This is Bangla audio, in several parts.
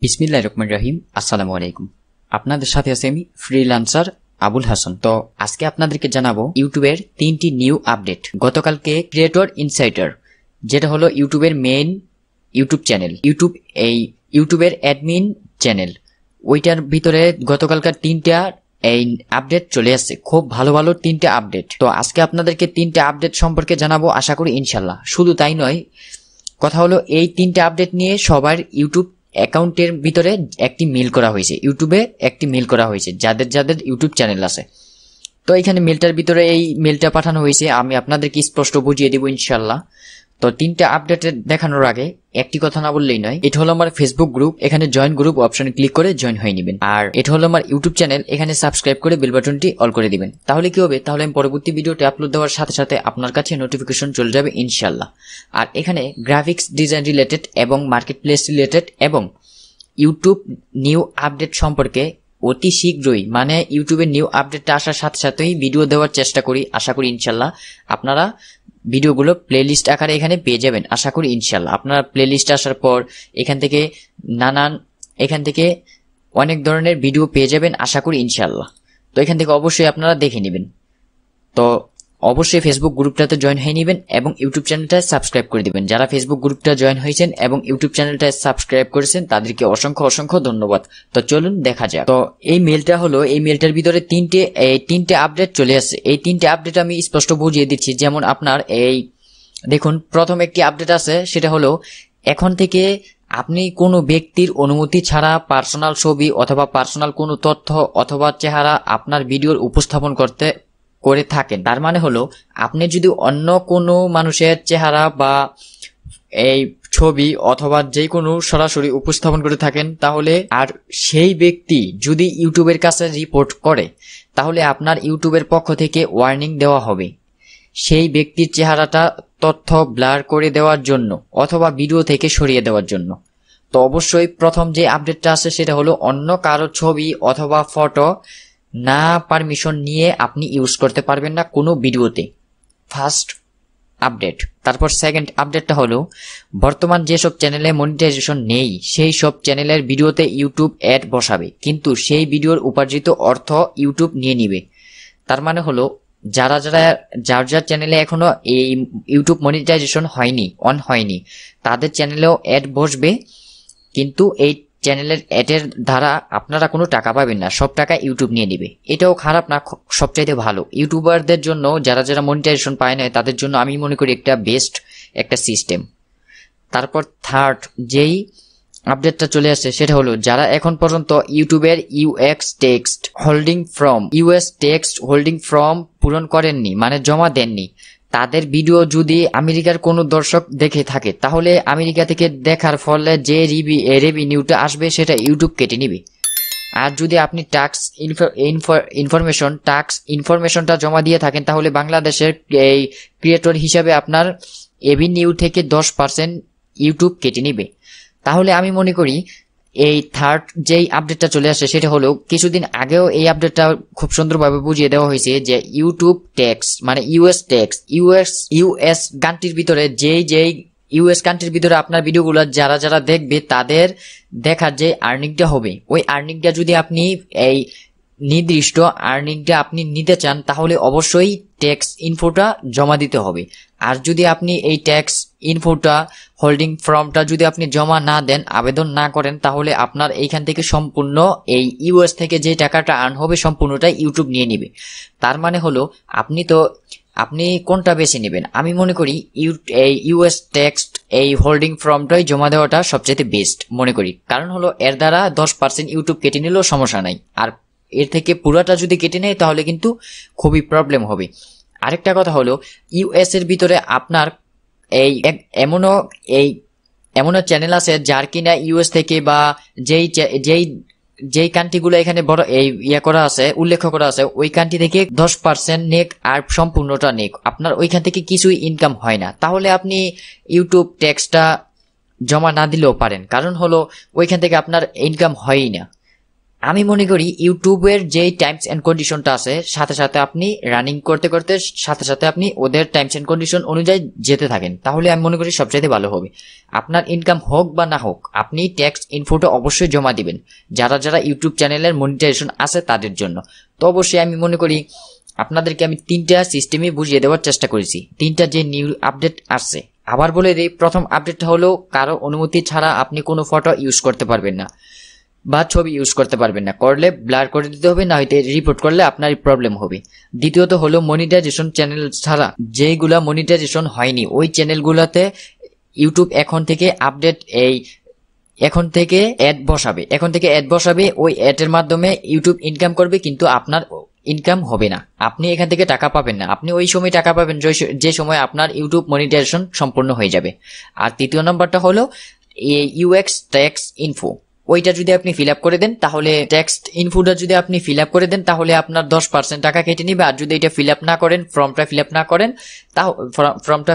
বিসমিল্লাহির রহমানির রহিম। আসসালামু আলাইকুম। আপনাদের সাথে আছি আমি ফ্রিল্যান্সার আবুল হাসান। তো আজকে আপনাদেরকে জানাবো ইউটিউবের 3টি নিউ আপডেট। গতকালকে ক্রিয়েটর ইনসাইটার, যেটা হলো ইউটিউবের মেইন ইউটিউব চ্যানেল, ইউটিউবের অ্যাডমিন চ্যানেল, ওইটার ভিতরে গতকালকার 3টা এই আপডেট চলে আসছে। খুব ভালো ভালো 3টা আপডেট। তো আজকে আপনাদেরকে 3টা আপডেট সম্পর্কে জানাবো, আশা করি ইনশাল্লাহ। শুধু তাই নয়, কথা হলো এই 3টা আপডেট নিয়ে সবার ইউটিউব অ্যাকাউন্টের ভিতরে একটি মেল করা হয়েছে, ইউটিউবে একটি মেল করা হয়েছে যাদের যাদের ইউটিউব চ্যানেল আছে। তো এখানে মেলটার ভিতরে এই মেলটা পাঠানো হয়েছে, আমি আপনাদেরকে স্পষ্ট বুঝিয়ে দেবো ইনশাল্লাহ। তো 3টা আপডেট দেখানোর আগে একটি কথা না বললেই নয়, এটা হলো আমার ফেসবুক গ্রুপ, এখানে জয়েন গ্রুপ অপশনে ক্লিক করে জয়েন হয়ে নেবেন। আর এটা হলো আমার ইউটিউব চ্যানেল, এখানে সাবস্ক্রাইব করে বেল বাটনটি অল করে দিবেন। তাহলে কি হবে, তাহলে আমি পরবর্তী ভিডিওটি আপলোড দেওয়ার সাথে সাথে আপনার কাছে নোটিফিকেশন চলে যাবে ইনশাল্লাহ। আর এখানে গ্রাফিক্স ডিজাইন রিলেটেড এবং মার্কেট প্লেস রিলেটেড এবং ইউটিউব নিউ আপডেট সম্পর্কে অতি শীঘ্রই, মানে ইউটিউবের নিউ আপডেটটা আসার সাথে সাথেই ভিডিও দেওয়ার চেষ্টা করি। আশা করি ইনশাল্লাহ আপনারা ভিডিওগুলো প্লেলিস্ট আকারে এখানে পেয়ে যাবেন, আশা করি ইনশাল্লাহ। আপনারা প্লেলিস্ট আসার পর এখান থেকে অনেক ধরনের ভিডিও পেয়ে যাবেন, আশা করি ইনশাল্লাহ। তো এখান থেকে অবশ্যই আপনারা দেখে নেবেন। তো অবশ্যই ফেসবুক গ্রুপটাতে জয়েন হয়ে নেবেন এবং ইউটিউব চ্যানেলটা সাবস্ক্রাইব করে দিবেন। যারা ফেসবুক গ্রুপটা জয়েন হয়েছেন এবং ইউটিউব চ্যানেলটা সাবস্ক্রাইব করেছেন তাদেরকে অসংখ্য অসংখ্য ধন্যবাদ। তো চলুন দেখা যাক। তো এই মেলটা হলো, এই মেলটার ভিতরে তিনটে আপডেট চলে আসছে। এই 3টে আপডেট আমি স্পষ্ট বুঝিয়ে দিচ্ছি। যেমন আপনার এই দেখুন, প্রথম একটি আপডেট আছে, সেটা হলো এখন থেকে আপনি কোনো ব্যক্তির অনুমতি ছাড়া পার্সোনাল ছবি অথবা পার্সোনাল কোনো তথ্য অথবা চেহারা আপনার ভিডিওর উপস্থাপন করে থাকেন, তার মানে হলো আপনি যদি অন্য কোনো মানুষের চেহারা বা এই ছবি অথবা যে কোনো সরাসরি উপস্থাপন করে থাকেন, তাহলে আর সেই ব্যক্তি যদি ইউটিউবের কাছে রিপোর্ট করে, তাহলে আপনার ইউটিউবের পক্ষ থেকে ওয়ার্নিং দেওয়া হবে সেই ব্যক্তির চেহারাটা তথ্য ব্লার করে দেওয়ার জন্য অথবা ভিডিও থেকে সরিয়ে দেওয়ার জন্য। তো অবশ্যই প্রথম যে আপডেটটা আছে সেটা হলো অন্য কারো ছবি অথবা ফটো না পারমিশন নিয়ে আপনি ইউজ করতে পারবেন না কোনো ভিডিওতে, ফার্স্ট আপডেট। তারপর সেকেন্ড আপডেটটা হলো বর্তমান যেসব চ্যানেলে মনিটাইজেশন নেই সেই সব চ্যানেলের ভিডিওতে ইউটিউব অ্যাড বসাবে, কিন্তু সেই ভিডিওর উপার্জিত অর্থ ইউটিউব নিয়ে নিবে। তার মানে হলো যার চ্যানেলে এখনো এই ইউটিউব মনিটাইজেশন অন হয়নি তাদের চ্যানেলেও অ্যাড বসবে, কিন্তু এই চ্যানেলের অ্যাডের দ্বারা আপনারা কোনো টাকা পাবেন না, সব টাকা ইউটিউব নিয়ে নেবে। এটাও খারাপ না, সবচাইতে ভালো ইউটিউবারদের জন্য। যারা মনিটাইজেশন পায় না তাদের জন্য আমি মনে করি একটা বেস্ট একটা সিস্টেম। তারপর থার্ড যেই আপডেটটা চলে আসছে সেটা হলো যারা এখন পর্যন্ত ইউটিউবের ইউএস টেক্সট হোল্ডিং ফর্ম পূরণ করেননি, মানে জমা দেননি, তাদের ভিডিও যদি আমেরিকার কোনো দর্শক দেখে থাকে, তাহলে আমেরিকা থেকে দেখার ফলে যে রেভিনিউটা আসবে সেটা ইউটিউব কেটে নিবে। আর যদি আপনি ট্যাক্স ইনফরমেশনটা জমা দিয়ে থাকেন, তাহলে বাংলাদেশের এই ক্রিয়েটর হিসাবে আপনার রেভিনিউ থেকে 10% ইউটিউব কেটে নিবে। তাহলে আমি মনে করি এই থার্ড যেই আপডেটটা চলে আসে সেটা হলো, কিছুদিন আগেও এই আপডেটটা খুব সুন্দরভাবে বুঝিয়ে দেওয়া হয়েছে যে ইউটিউব ট্যাক্স মানে ইউএস কান্ট্রির ভিতরে যেই ইউএস কান্ট্রির ভিতরে আপনার ভিডিওগুলো যারা দেখবে তাদের দেখার যে আর্নিংটা হবে, ওই আর্নিংটা যদি আপনি এই নির্দিষ্ট আর্নিংটা আপনি নিতে চান, তাহলে অবশ্যই ট্যাক্স ইনফোটা জমা দিতে হবে। আর যদি আপনি এই ট্যাক্স ইনফোটা হোল্ডিং ফর্মটা যদি আপনি জমা না দেন, আবেদন না করেন, তাহলে আপনার এইখান থেকে সম্পূর্ণ এই ইউএস থেকে যে টাকাটা আর্ন হবে সম্পূর্ণটাই ইউটিউব নিয়ে নেবে। তার মানে হলো আপনি কোনটা বেছে নেবেন? আমি মনে করি এই ইউএস ট্যাক্স এই হোল্ডিং ফর্মটাই জমা দেওয়াটা সবচেয়ে বেস্ট মনে করি। কারণ হলো এর দ্বারা 10% ইউটিউব কেটে নিলেও সমস্যা নাই, আর এর থেকে পুরোটা যদি কেটে নেয় তাহলে কিন্তু খুবই প্রবলেম হবে। আরেকটা কথা হলো ইউএস এর ভিতরে আপনার এই এমনও চ্যানেল আছে যার কিনা ইউএস থেকে বা যেই কান্ট্রিগুলো এখানে বড় এই করা আছে, উল্লেখ করা আছে, ওই কান্ট্রি থেকে 10% নেক আর সম্পূর্ণটা নেক, আপনার ওইখান থেকে কিছুই ইনকাম হয় না। তাহলে আপনি ইউটিউব ট্যাক্সটা জমা না দিলেও পারেন, কারণ হলো ওইখান থেকে আপনার ইনকাম হয়ই না। আমি মনে করি ইউটিউবের যে টাইমস এন্ড কন্ডিশনটা আছে সাথে সাথে আপনি রানিং করতে করতে সাথে সাথে আপনি ওদের টাইমস এন্ড কন্ডিশন অনুযায়ী যেতে থাকেন, তাহলে আমি মনে করি সবচাইতে ভালো হবে। আপনার ইনকাম হোক বা না হোক আপনি ট্যাক্স ইনফোটা অবশ্যই জমা দিবেন, যারা যারা ইউটিউব চ্যানেলের মনিটাইজেশন আছে তাদের জন্য। তো অবশ্যই আমি মনে করি আপনাদেরকে আমি 3টা সিস্টেমই বুঝিয়ে দেওয়ার চেষ্টা করেছি, 3টা যে নিউ আপডেট আসছে। আবার বলে দিই, প্রথম আপডেটটা হলো কারো অনুমতি ছাড়া আপনি কোনো ফটো ইউজ করতে পারবেন না বা ছবি ইউজ করতে পারবেন না, করলে ব্লার করে দিতে হবে, না হয়তো রিপোর্ট করলে আপনার প্রবলেম হবে। দ্বিতীয়ত হলো মনিটাইজেশন চ্যানেল ছাড়া যেইগুলা মনিটাইজেশন হয়নি ওই চ্যানেলগুলোতে ইউটিউব এখন থেকে আপডেট এখন থেকে অ্যাড বসাবে, ওই অ্যাডের মাধ্যমে ইউটিউব ইনকাম করবে, কিন্তু আপনার ইনকাম হবে না, আপনি এখান থেকে টাকা পাবেন না। আপনি ওই সময় টাকা পাবেন যে সময় আপনার ইউটিউব মনিটাইজেশন সম্পূর্ণ হয়ে যাবে। আর তৃতীয় নম্বরটা হলো ইউএক্স ট্যাক্স ইনফো, ওইটা যদি আপনি ফিল আপ করে দেন তাহলে ট্যাক্স ইনফোটা যদি আপনি ফিল আপ করে দেন তাহলে আপনার 10% টাকা কেটে নিবে। আর যদি এটা ফিল আপ না করেন, ফর্মটা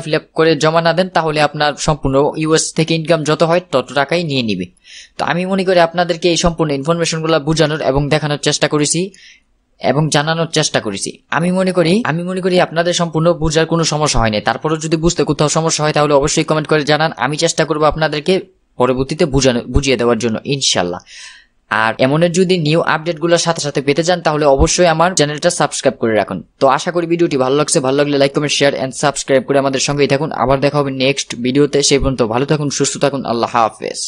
ফিল আপ করে জমা না দেন, তাহলে আপনার সম্পূর্ণ ইউএস থেকে ইনকাম যত হয় তত টাকাই নিয়ে নিবে। তো আমি মনে করি আপনাদেরকে এই সম্পূর্ণ ইনফরমেশনগুলো বোঝানোর এবং দেখানোর চেষ্টা করেছি এবং জানানোর চেষ্টা করেছি। আমি মনে করি আপনাদের সম্পূর্ণ বোঝার কোনো সমস্যা হয়নি। তারপরেও যদি বুঝতে কোথাও সমস্যা হয় তাহলে অবশ্যই কমেন্ট করে জানান, আমি চেষ্টা করবো আপনাদেরকে পরবর্তীতে বুঝিয়ে দেওয়ার জন্য ইনশাল্লাহ। আর এমনের যদি নিউ আপডেট গুলোর সাথে সাথে পেতে যান তাহলে অবশ্যই আমার চ্যানেলটা সাবস্ক্রাইব করে রাখুন। তো আশা করি ভিডিওটি ভালো লাগলে like comment share and subscribe করে আমাদের সঙ্গেই থাকুন। আবার দেখা হবে নেক্সট ভিডিওতে, সেই পর্যন্ত ভালো থাকুন, সুস্থ থাকুন, আল্লাহ হাফেজ।